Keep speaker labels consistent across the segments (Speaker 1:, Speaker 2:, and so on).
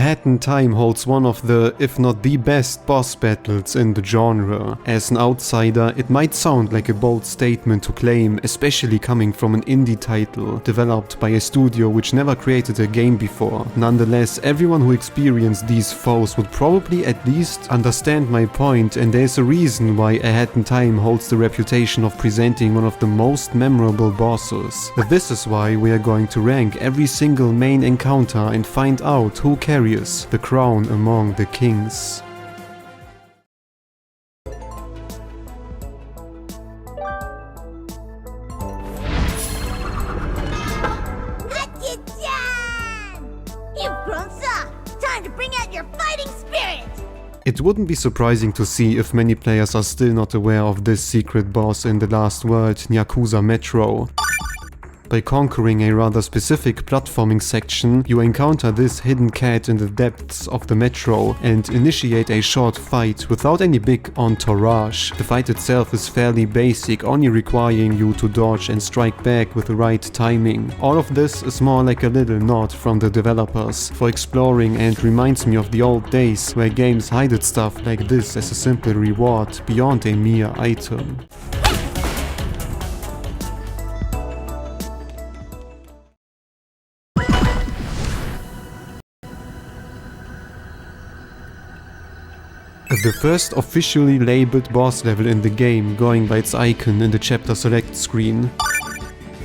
Speaker 1: Hat in Time holds one of the, if not the best boss battles in the genre. As an outsider, it might sound like a bold statement to claim, especially coming from an indie title developed by a studio which never created a game before. Nonetheless, everyone who experienced these foes would probably at least understand my point, and there's a reason why A Hat in Time holds the reputation of presenting one of the most memorable bosses. This is why we are going to rank every single main encounter and find out who carries the crown among the kings.
Speaker 2: You've grown soft! Time to bring out your fighting spirit!
Speaker 1: It wouldn't be surprising to see if many players are still not aware of this secret boss in the last world, Yakuza Metro. By conquering a rather specific platforming section, you encounter this hidden cat in the depths of the metro and initiate a short fight without any big entourage. The fight itself is fairly basic, only requiring you to dodge and strike back with the right timing. All of this is more like a little nod from the developers for exploring and reminds me of the old days where games hid stuff like this as a simple reward beyond a mere item. The first officially labeled boss level in the game, going by its icon in the chapter select screen.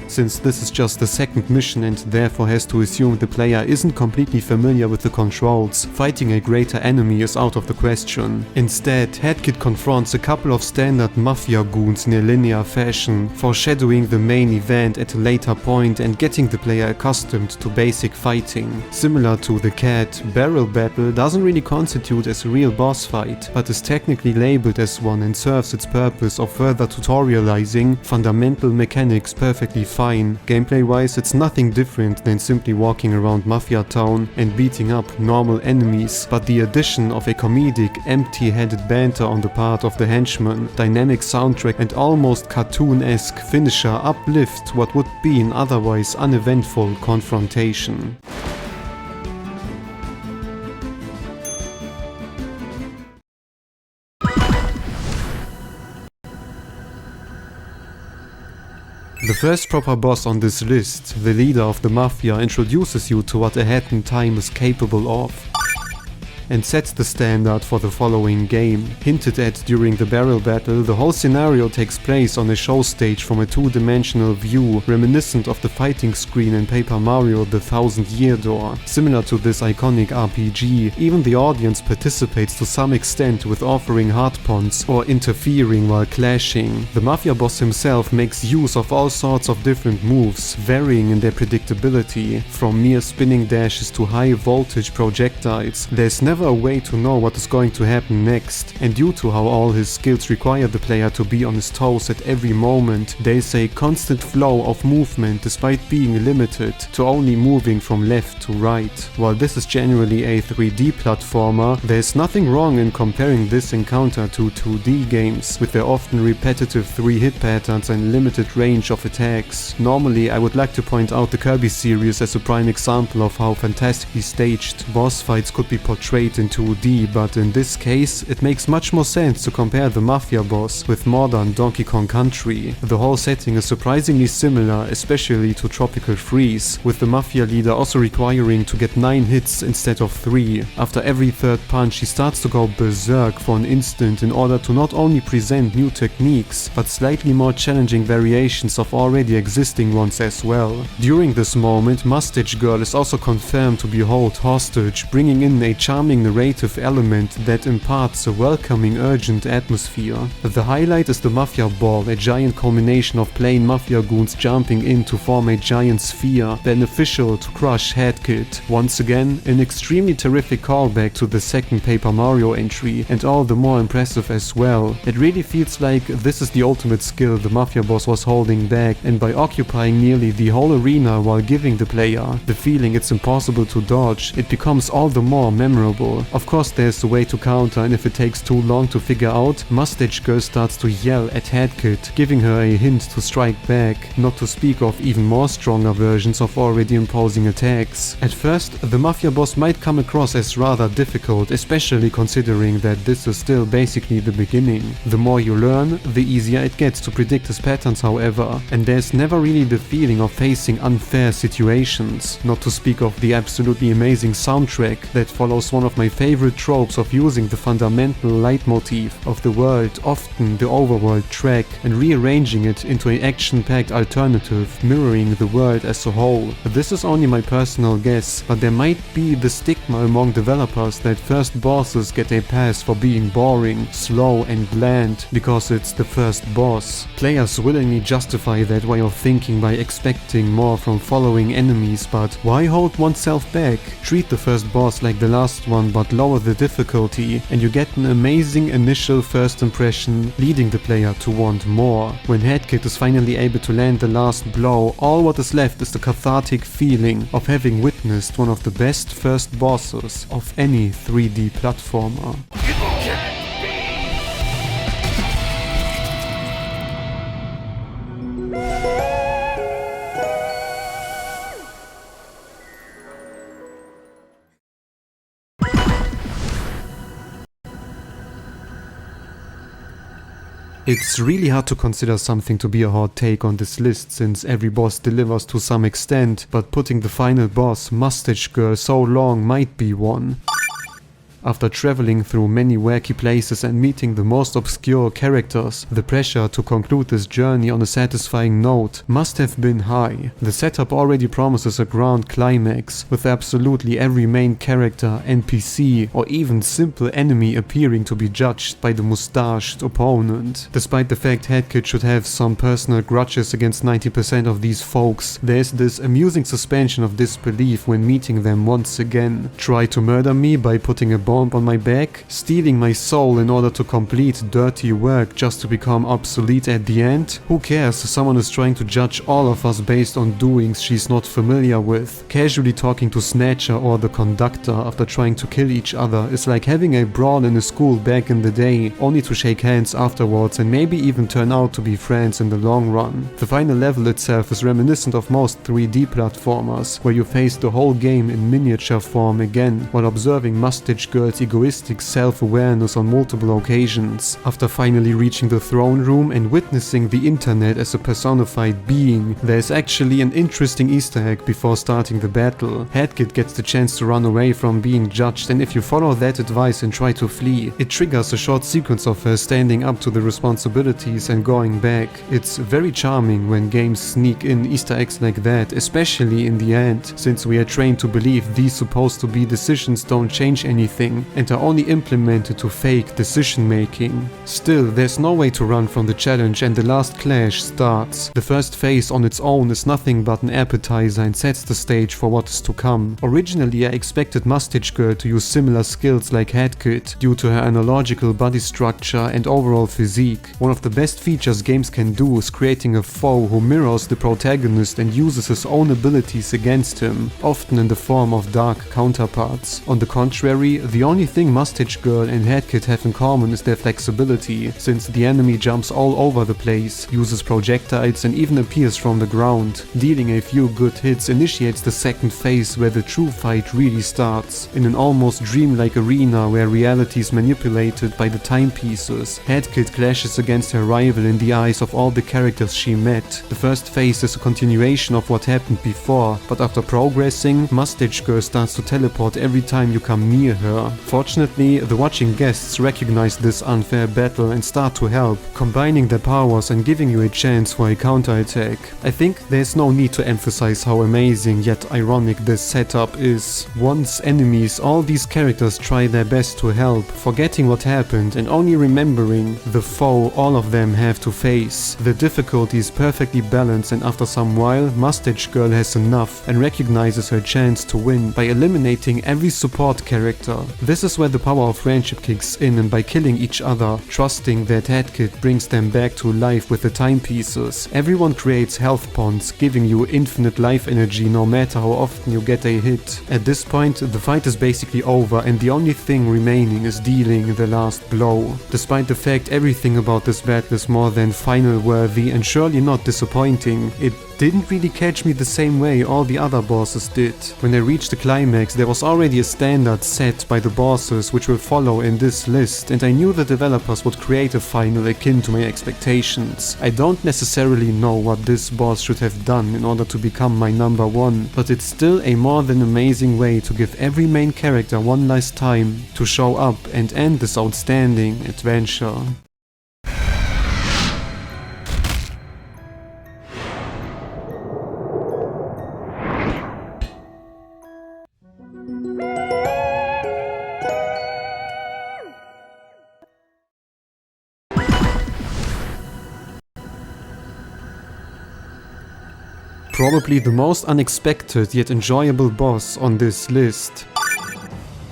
Speaker 1: Since this is just the second mission and therefore has to assume the player isn't completely familiar with the controls, fighting a greater enemy is out of the question. Instead, Hadkit confronts a couple of standard Mafia goons in a linear fashion, foreshadowing the main event at a later point and getting the player accustomed to basic fighting. Similar to the cat, Barrel Battle doesn't really constitute as a real boss fight, but is technically labeled as one and serves its purpose of further tutorializing fundamental mechanics perfectly fine. Gameplay-wise, it's nothing different than simply walking around Mafia Town and beating up normal enemies, but the addition of a comedic, empty-headed banter on the part of the henchman, dynamic soundtrack and almost cartoon-esque finisher uplift what would be an otherwise uneventful confrontation. The first proper boss on this list, the leader of the Mafia, introduces you to what A Hat in Time is capable of, and sets the standard for the following game. Hinted at during the barrel battle, the whole scenario takes place on a show stage from a two-dimensional view, reminiscent of the fighting screen in Paper Mario: The Thousand Year Door. Similar to this iconic RPG, even the audience participates to some extent with offering hard puns or interfering while clashing. The Mafia boss himself makes use of all sorts of different moves, varying in their predictability. From mere spinning dashes to high voltage projectiles, there's never a way to know what is going to happen next, and due to how all his skills require the player to be on his toes at every moment, there's a constant flow of movement despite being limited to only moving from left to right. While this is generally a 3D platformer, there's nothing wrong in comparing this encounter to 2D games, with their often repetitive 3-hit patterns and limited range of attacks. Normally, I would like to point out the Kirby series as a prime example of how fantastically staged boss fights could be portrayed in 2D, but in this case, it makes much more sense to compare the Mafia boss with modern Donkey Kong Country. The whole setting is surprisingly similar, especially to Tropical Freeze, with the Mafia leader also requiring to get 9 hits instead of 3. After every third punch, he starts to go berserk for an instant in order to not only present new techniques, but slightly more challenging variations of already existing ones as well. During this moment, Mustache Girl is also confirmed to be held hostage, bringing in a charming narrative element that imparts a welcoming, urgent atmosphere. The highlight is the Mafia Ball, a giant culmination of plain Mafia goons jumping in to form a giant sphere, beneficial to crush Hadkit. Once again, an extremely terrific callback to the second Paper Mario entry, and all the more impressive as well. It really feels like this is the ultimate skill the Mafia boss was holding back, and by occupying nearly the whole arena while giving the player the feeling it's impossible to dodge, it becomes all the more memorable. impossible. Of course there's a way to counter, and if it takes too long to figure out, Mustache Girl starts to yell at Hadkit, giving her a hint to strike back, not to speak of even more stronger versions of already imposing attacks. At first, the Mafia boss might come across as rather difficult, especially considering that this is still basically the beginning. The more you learn, the easier it gets to predict his patterns, however, and there's never really the feeling of facing unfair situations, not to speak of the absolutely amazing soundtrack that follows one of my favorite tropes of using the fundamental leitmotif of the world, often the overworld track, and rearranging it into an action-packed alternative mirroring the world as a whole. This is only my personal guess, but there might be the stigma among developers that first bosses get a pass for being boring, slow and bland because it's the first boss. Players willingly justify that way of thinking by expecting more from following enemies, but why hold oneself back? Treat the first boss like the last one but lower the difficulty, and you get an amazing initial first impression, leading the player to want more. When Hadkit is finally able to land the last blow, all what is left is the cathartic feeling of having witnessed one of the best first bosses of any 3D platformer. It's really hard to consider something to be a hot take on this list, since every boss delivers to some extent, but putting the final boss, Mustache Girl, so long might be one. After traveling through many wacky places and meeting the most obscure characters, the pressure to conclude this journey on a satisfying note must have been high. The setup already promises a grand climax, with absolutely every main character, NPC, or even simple enemy appearing to be judged by the mustached opponent. Despite the fact Hadkit should have some personal grudges against 90% of these folks, there's this amusing suspension of disbelief when meeting them once again. Try to murder me by putting a bomb on my back, stealing my soul in order to complete dirty work just to become obsolete at the end? Who cares? Someone is trying to judge all of us based on doings she's not familiar with. Casually talking to Snatcher or the Conductor after trying to kill each other is like having a brawl in a school back in the day, only to shake hands afterwards and maybe even turn out to be friends in the long run. The final level itself is reminiscent of most 3D platformers, where you face the whole game in miniature form again, while observing Mustache Girl's egoistic self-awareness on multiple occasions. After finally reaching the throne room and witnessing the internet as a personified being, there's actually an interesting Easter egg before starting the battle. Hadkit gets the chance to run away from being judged, and if you follow that advice and try to flee, it triggers a short sequence of her standing up to the responsibilities and going back. It's very charming when games sneak in Easter eggs like that, especially in the end, since we are trained to believe these supposed to be decisions don't change anything and are only implemented to fake decision making. Still, there's no way to run from the challenge, and the last clash starts. The first phase on its own is nothing but an appetizer and sets the stage for what is to come. Originally I expected Mustache Girl to use similar skills like Hadkit due to her analogical body structure and overall physique. One of the best features games can do is creating a foe who mirrors the protagonist and uses his own abilities against him, often in the form of dark counterparts. On the contrary, the only thing Mustache Girl and Hadkit have in common is their flexibility, since the enemy jumps all over the place, uses projectiles and even appears from the ground. Dealing a few good hits initiates the second phase where the true fight really starts. In an almost dreamlike arena where reality is manipulated by the timepieces, Hadkit clashes against her rival in the eyes of all the characters she met. The first phase is a continuation of what happened before, but after progressing, Mustache Girl starts to teleport every time you come near her. Fortunately, the watching guests recognize this unfair battle and start to help, combining their powers and giving you a chance for a counterattack. I think there's no need to emphasize how amazing yet ironic this setup is. Once enemies, all these characters try their best to help, forgetting what happened and only remembering the foe all of them have to face. The difficulty is perfectly balanced, and after some while, Mustache Girl has enough and recognizes her chance to win by eliminating every support character. This is where the power of friendship kicks in, and by killing each other, trusting that Hadkit brings them back to life with the timepieces, everyone creates health ponds, giving you infinite life energy no matter how often you get a hit. At this point, the fight is basically over and the only thing remaining is dealing the last blow. Despite the fact everything about this battle is more than final worthy and surely not disappointing, it didn't really catch me the same way all the other bosses did. When I reached the climax, there was already a standard set by the bosses which will follow in this list, and I knew the developers would create a final akin to my expectations. I don't necessarily know what this boss should have done in order to become my number one, but it's still a more than amazing way to give every main character one last time to show up and end this outstanding adventure. Probably the most unexpected yet enjoyable boss on this list.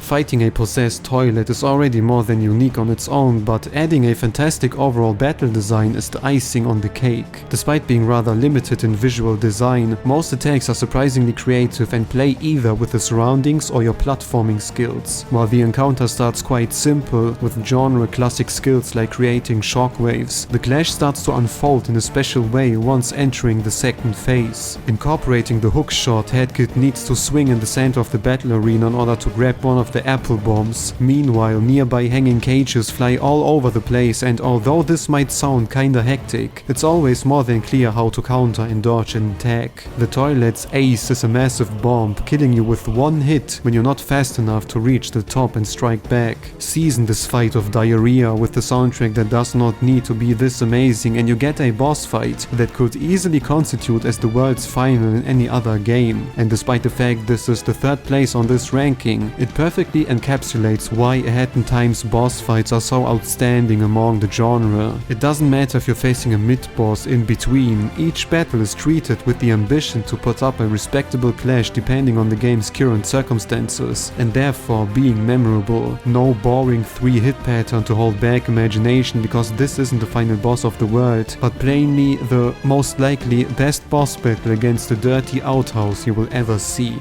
Speaker 1: Fighting a possessed toilet is already more than unique on its own, but adding a fantastic overall battle design is the icing on the cake. Despite being rather limited in visual design, most attacks are surprisingly creative and play either with the surroundings or your platforming skills. While the encounter starts quite simple, with genre classic skills like creating shockwaves, the clash starts to unfold in a special way once entering the second phase. Incorporating the hook shot, Hadkit needs to swing in the center of the battle arena in order to grab one of the apple bombs. Meanwhile, nearby hanging cages fly all over the place, and although this might sound kinda hectic, it's always more than clear how to counter and dodge an attack. The toilet's ace is a massive bomb, killing you with one hit when you're not fast enough to reach the top and strike back. Season this fight of diarrhea with the soundtrack that does not need to be this amazing, and you get a boss fight that could easily constitute as the world's final in any other game. And despite the fact this is the third place on this ranking, it perfectly encapsulates why Hadkit Time's boss fights are so outstanding among the genre. It doesn't matter if you're facing a mid-boss in between, each battle is treated with the ambition to put up a respectable clash depending on the game's current circumstances, and therefore being memorable. No boring 3-hit pattern to hold back imagination because this isn't the final boss of the world, but plainly the most likely best boss battle against the dirty outhouse you will ever see.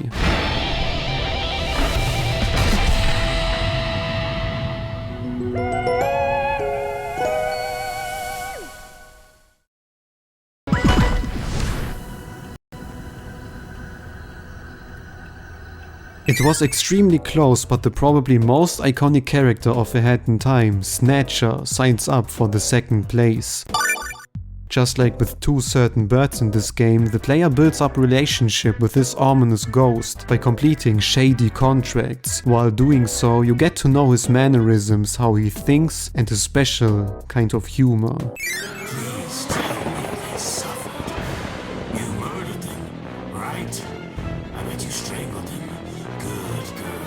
Speaker 1: It was extremely close, but the probably most iconic character of Hadkit Time, Snatcher, signs up for the second place. Just like with two certain birds in this game, the player builds up a relationship with this ominous ghost by completing shady contracts. While doing so, you get to know his mannerisms, how he thinks, and his special kind of humor.
Speaker 3: Please tell me they suffered. You murdered them, right? I bet you strangled him. Good girl.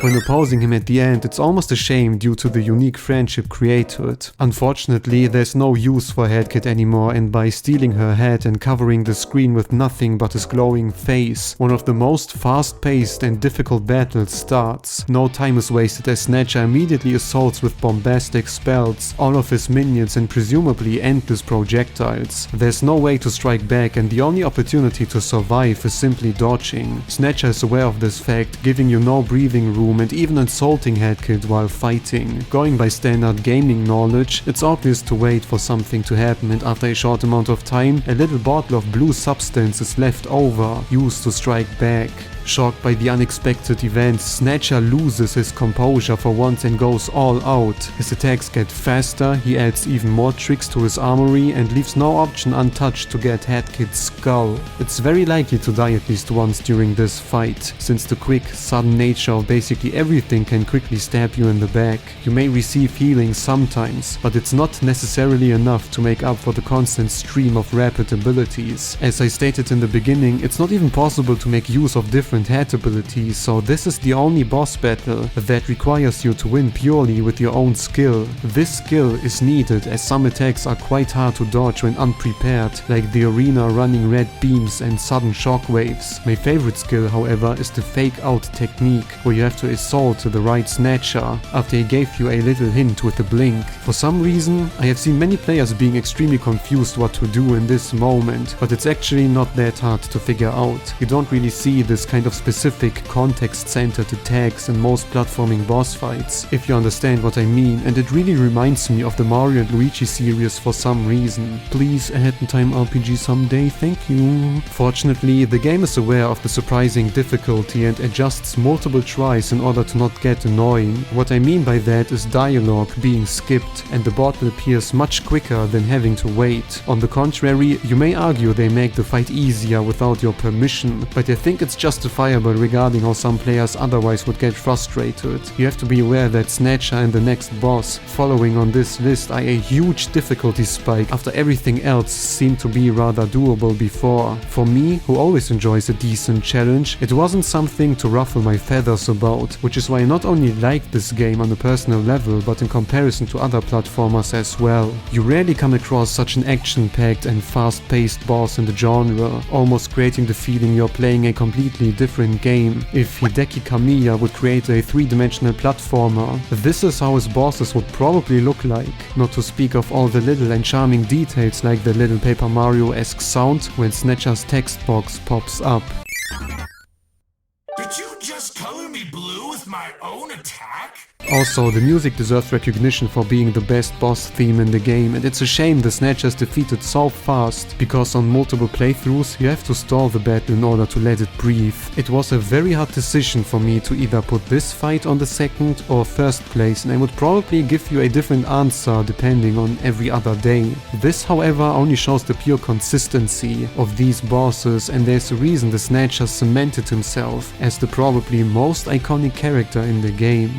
Speaker 1: When opposing him at the end, it's almost a shame due to the unique friendship created. Unfortunately, there's no use for Hadkit anymore, and by stealing her head and covering the screen with nothing but his glowing face, one of the most fast-paced and difficult battles starts. No time is wasted as Snatcher immediately assaults with bombastic spells, all of his minions and presumably endless projectiles. There's no way to strike back, and the only opportunity to survive is simply dodging. Snatcher is aware of this fact, giving you no breathing room and even insulting Hadkit while fighting. Going by standard gaming knowledge, it's obvious to wait for something to happen, and after a short amount of time, a little bottle of blue substance is left over, used to strike back. Shocked by the unexpected events, Snatcher loses his composure for once and goes all out. His attacks get faster, he adds even more tricks to his armory and leaves no option untouched to get Hadkit's skull. It's very likely to die at least once during this fight, since the quick, sudden nature of basically everything can quickly stab you in the back. You may receive healing sometimes, but it's not necessarily enough to make up for the constant stream of rapid abilities. As I stated in the beginning, it's not even possible to make use of different different head abilities, so this is the only boss battle that requires you to win purely with your own skill. This skill is needed as some attacks are quite hard to dodge when unprepared, like the arena running red beams and sudden shockwaves. My favorite skill, however, is the fake out technique, where you have to assault the right Snatcher after he gave you a little hint with a blink. For some reason, I have seen many players being extremely confused what to do in this moment, but it's actually not that hard to figure out. You don't really see this kind of specific context-centered attacks in most platforming boss fights, if you understand what I mean, and it really reminds me of the Mario and Luigi series for some reason. Please, a Hat in Time RPG someday, thank you. Fortunately, the game is aware of the surprising difficulty and adjusts multiple tries in order to not get annoying. What I mean by that is dialogue being skipped, and the bottle appears much quicker than having to wait. On the contrary, you may argue they make the fight easier without your permission, but I think it's justifiable regarding how some players otherwise would get frustrated. You have to be aware that Snatcher and the next boss following on this list are a huge difficulty spike after everything else seemed to be rather doable before. For me, who always enjoys a decent challenge, it wasn't something to ruffle my feathers about, which is why I not only like this game on a personal level, but in comparison to other platformers as well. You rarely come across such an action-packed and fast-paced boss in the genre, almost creating the feeling you're playing a completely different game. If Hideki Kamiya would create a three-dimensional platformer, this is how his bosses would probably look like, not to speak of all the little and charming details like the little Paper Mario-esque sound when Snatcher's text box pops up.
Speaker 3: Did you just color me blue with my own attack?
Speaker 1: Also, the music deserves recognition for being the best boss theme in the game, and it's a shame the Snatcher is defeated so fast, because on multiple playthroughs you have to stall the battle in order to let it breathe. It was a very hard decision for me to either put this fight on the second or first place, and I would probably give you a different answer depending on every other day. This, however, only shows the pure consistency of these bosses, and there's a reason the Snatcher cemented himself as the probably most iconic character in the game.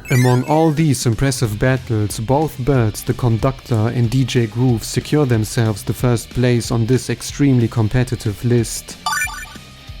Speaker 1: Among all these impressive battles, both Birds, the Conductor, and DJ Groove secure themselves the first place on this extremely competitive list.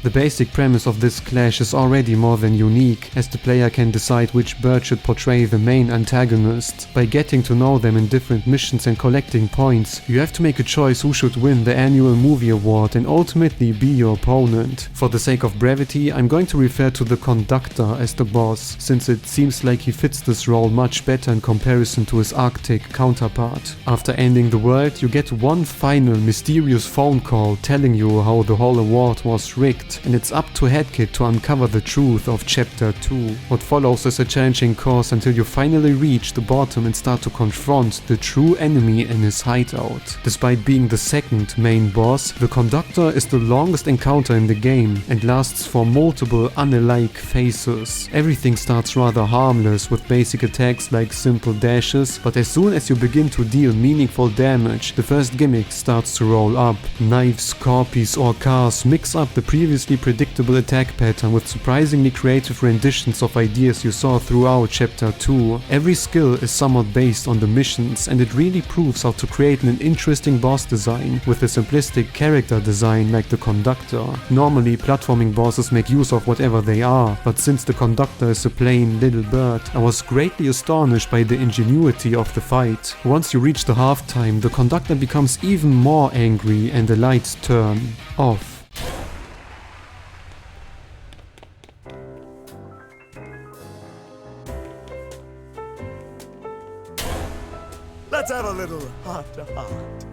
Speaker 1: The basic premise of this clash is already more than unique, as the player can decide which bird should portray the main antagonist. By getting to know them in different missions and collecting points, you have to make a choice who should win the annual movie award and ultimately be your opponent. For the sake of brevity, I'm going to refer to the Conductor as the boss, since it seems like he fits this role much better in comparison to his Arctic counterpart. After ending the world, you get one final mysterious phone call telling you how the whole award was rigged, and it's up to Hadkit to uncover the truth of Chapter 2. What follows is a challenging course until you finally reach the bottom and start to confront the true enemy in his hideout. Despite being the second main boss, the Conductor is the longest encounter in the game and lasts for multiple unalike phases. Everything starts rather harmless with basic attacks like simple dashes, but as soon as you begin to deal meaningful damage, the first gimmick starts to roll up. Knives, corpses or cars mix up the previously predictable attack pattern with surprisingly creative renditions of ideas you saw throughout Chapter 2. Every skill is somewhat based on the missions, and it really proves how to create an interesting boss design with a simplistic character design like the Conductor. Normally, platforming bosses make use of whatever they are, but since the Conductor is a plain little bird, I was greatly astonished by the ingenuity of the fight. Once you reach the halftime, the Conductor becomes even more angry and the lights turn off.
Speaker 4: Let's have a little heart-to-heart.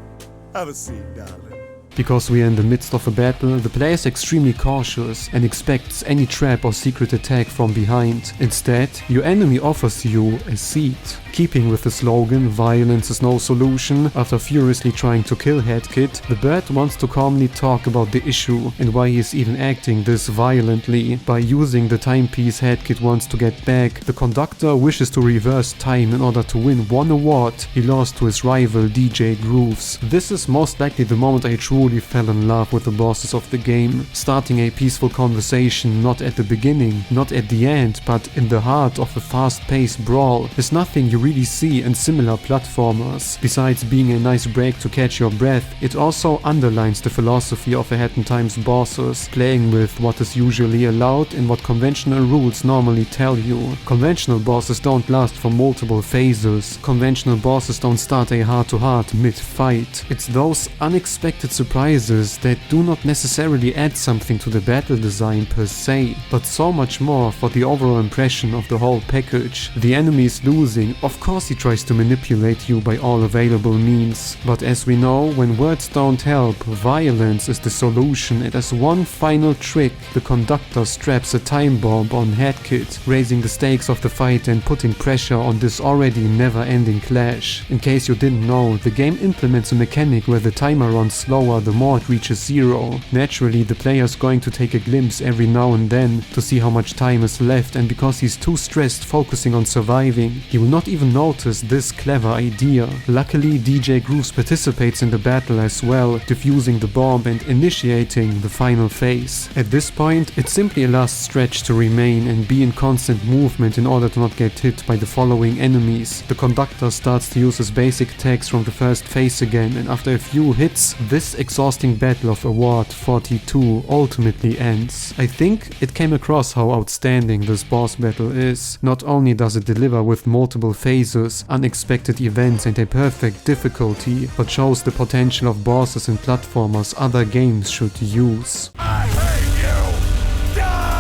Speaker 4: Have a seat, darling.
Speaker 1: Because we are in the midst of a battle, the player is extremely cautious and expects any trap or secret attack from behind. Instead, your enemy offers you a seat. Keeping with the slogan, violence is no solution, after furiously trying to kill Hadkit, the bird wants to calmly talk about the issue and why he is even acting this violently. By using the timepiece Hadkit wants to get back, the Conductor wishes to reverse time in order to win one award he lost to his rival DJ Grooves. This is most likely the moment I truly truly fell in love with the bosses of the game, starting a peaceful conversation not at the beginning, not at the end, but in the heart of a fast-paced brawl is nothing you really see in similar platformers. Besides being a nice break to catch your breath, it also underlines the philosophy of A Hat in Time's bosses, playing with what is usually allowed and what conventional rules normally tell you. Conventional bosses don't last for multiple phases. Conventional bosses don't start a heart-to-heart mid-fight. It's those unexpected surprises that do not necessarily add something to the battle design per se, but so much more for the overall impression of the whole package. The enemy is losing, of course he tries to manipulate you by all available means, but as we know, when words don't help, violence is the solution, and as one final trick, the Conductor straps a time bomb on Hadkit, raising the stakes of the fight and putting pressure on this already never-ending clash. In case you didn't know, the game implements a mechanic where the timer runs slower the more it reaches 0. Naturally, the player's going to take a glimpse every now and then to see how much time is left, and because he's too stressed focusing on surviving, he will not even notice this clever idea. Luckily, DJ Grooves participates in the battle as well, defusing the bomb and initiating the final phase. At this point, it's simply a last stretch to remain and be in constant movement in order to not get hit by the following enemies. The Conductor starts to use his basic attacks from the first phase again, and after a few hits, this exhausting battle of Award 42 ultimately ends. I think it came across how outstanding this boss battle is. Not only does it deliver with multiple phases, unexpected events and a perfect difficulty, but shows the potential of bosses and platformers other games should use.
Speaker 3: I hate you! Die!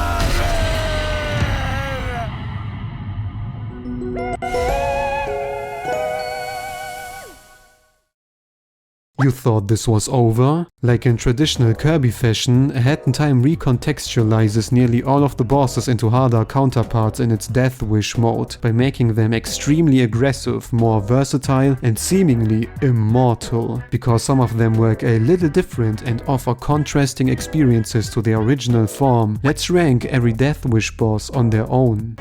Speaker 1: You thought this was over? Like in traditional Kirby fashion, A Hat in Time recontextualizes nearly all of the bosses into harder counterparts in its Death Wish mode, by making them extremely aggressive, more versatile, and seemingly immortal. Because some of them work a little different and offer contrasting experiences to their original form, let's rank every Death Wish boss on their own.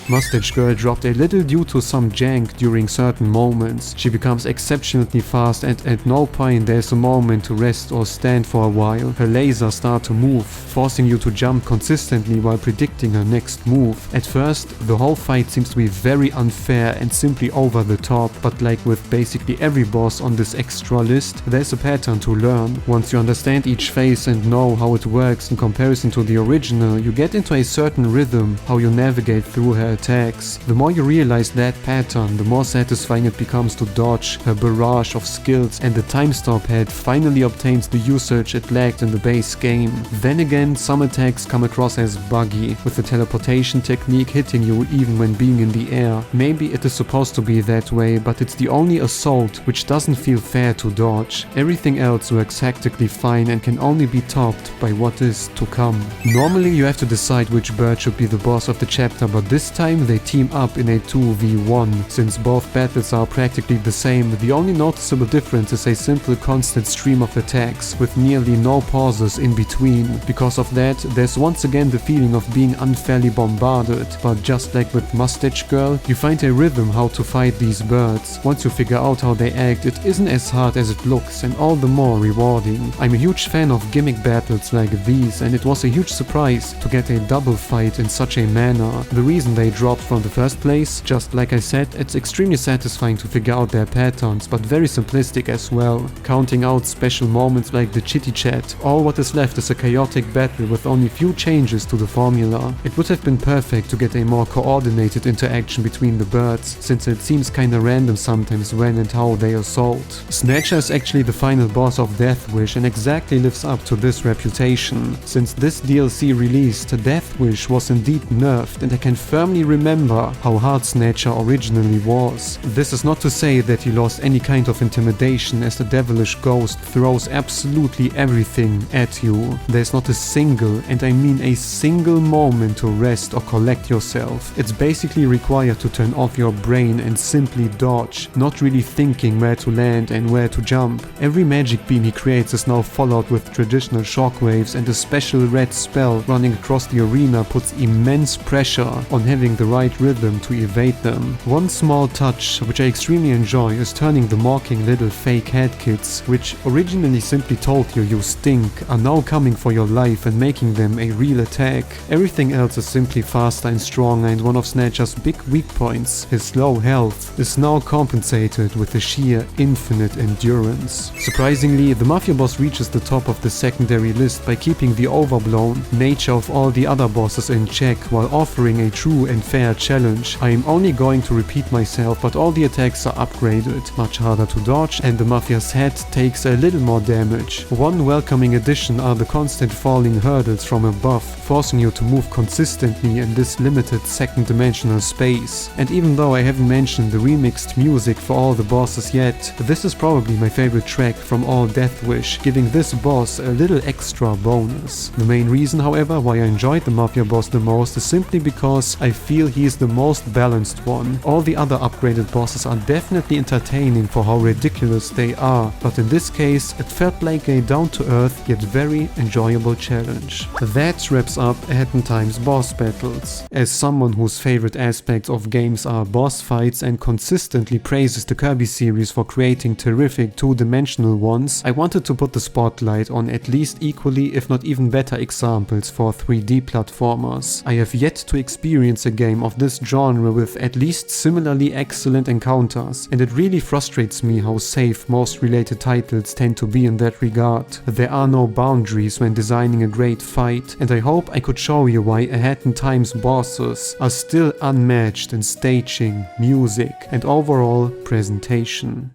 Speaker 1: Mustache Girl dropped a little due to some jank during certain moments. She becomes exceptionally fast, and at no point there's a moment to rest or stand for a while. Her lasers start to move, forcing you to jump consistently while predicting her next move. At first, the whole fight seems to be very unfair and simply over the top, but like with basically every boss on this extra list, there's a pattern to learn. Once you understand each phase and know how it works in comparison to the original, you get into a certain rhythm, how you navigate through her attacks. The more you realize that pattern, the more satisfying it becomes to dodge her barrage of skills, and the time stop head finally obtains the usage it lacked in the base game. Then again, some attacks come across as buggy, with the teleportation technique hitting you even when being in the air. Maybe it is supposed to be that way, but it's the only assault which doesn't feel fair to dodge. Everything else works tactically fine and can only be topped by what is to come. Normally you have to decide which bird should be the boss of the chapter, but this time they team up in a 2v1. Since both battles are practically the same, the only noticeable difference is a simple constant stream of attacks, with nearly no pauses in between. Because of that, there's once again the feeling of being unfairly bombarded, but just like with Mustache Girl, you find a rhythm how to fight these birds. Once you figure out how they act, it isn't as hard as it looks, and all the more rewarding. I'm a huge fan of gimmick battles like these, and it was a huge surprise to get a double fight in such a manner. The reason they dropped from the first place, just like I said, it's extremely satisfying to figure out their patterns, but very simplistic as well. Counting out special moments like the chitty chat, all what is left is a chaotic battle with only few changes to the formula. It would have been perfect to get a more coordinated interaction between the birds, since it seems kinda random sometimes when and how they assault. Snatcher is actually the final boss of Death Wish and exactly lives up to this reputation. Since this DLC released, Death Wish was indeed nerfed, and I can firmly remember how hard Snatcher originally was. This is not to say that he lost any kind of intimidation, as the devilish ghost throws absolutely everything at you. There's not a single, and I mean a single moment to rest or collect yourself. It's basically required to turn off your brain and simply dodge, not really thinking where to land and where to jump. Every magic beam he creates is now followed with traditional shockwaves, and a special red spell running across the arena puts immense pressure on having finding the right rhythm to evade them. One small touch, which I extremely enjoy, is turning the mocking little fake Hadkits, which originally simply told you stink, are now coming for your life and making them a real attack. Everything else is simply faster and stronger, and one of Snatcher's big weak points, his low health, is now compensated with the sheer infinite endurance. Surprisingly, the Mafia boss reaches the top of the secondary list by keeping the overblown nature of all the other bosses in check while offering a true and fair challenge. I am only going to repeat myself, but all the attacks are upgraded, much harder to dodge, and the Mafia's head takes a little more damage. One welcoming addition are the constant falling hurdles from above, forcing you to move consistently in this limited second dimensional space. And even though I haven't mentioned the remixed music for all the bosses yet, this is probably my favorite track from all Death Wish, giving this boss a little extra bonus. The main reason, however, why I enjoyed the Mafia boss the most is simply because I feel he is the most balanced one. All the other upgraded bosses are definitely entertaining for how ridiculous they are, but in this case it felt like a down-to-earth yet very enjoyable challenge. That wraps up Hadkit Time's boss battles. As someone whose favorite aspects of games are boss fights and consistently praises the Kirby series for creating terrific two-dimensional ones, I wanted to put the spotlight on at least equally if not even better examples for 3D platformers. I have yet to experience a game of this genre with at least similarly excellent encounters, and it really frustrates me how safe most related titles tend to be in that regard. There are no boundaries when designing a great fight, and I hope I could show you why Hadkit Time's bosses are still unmatched in staging, music, and overall presentation.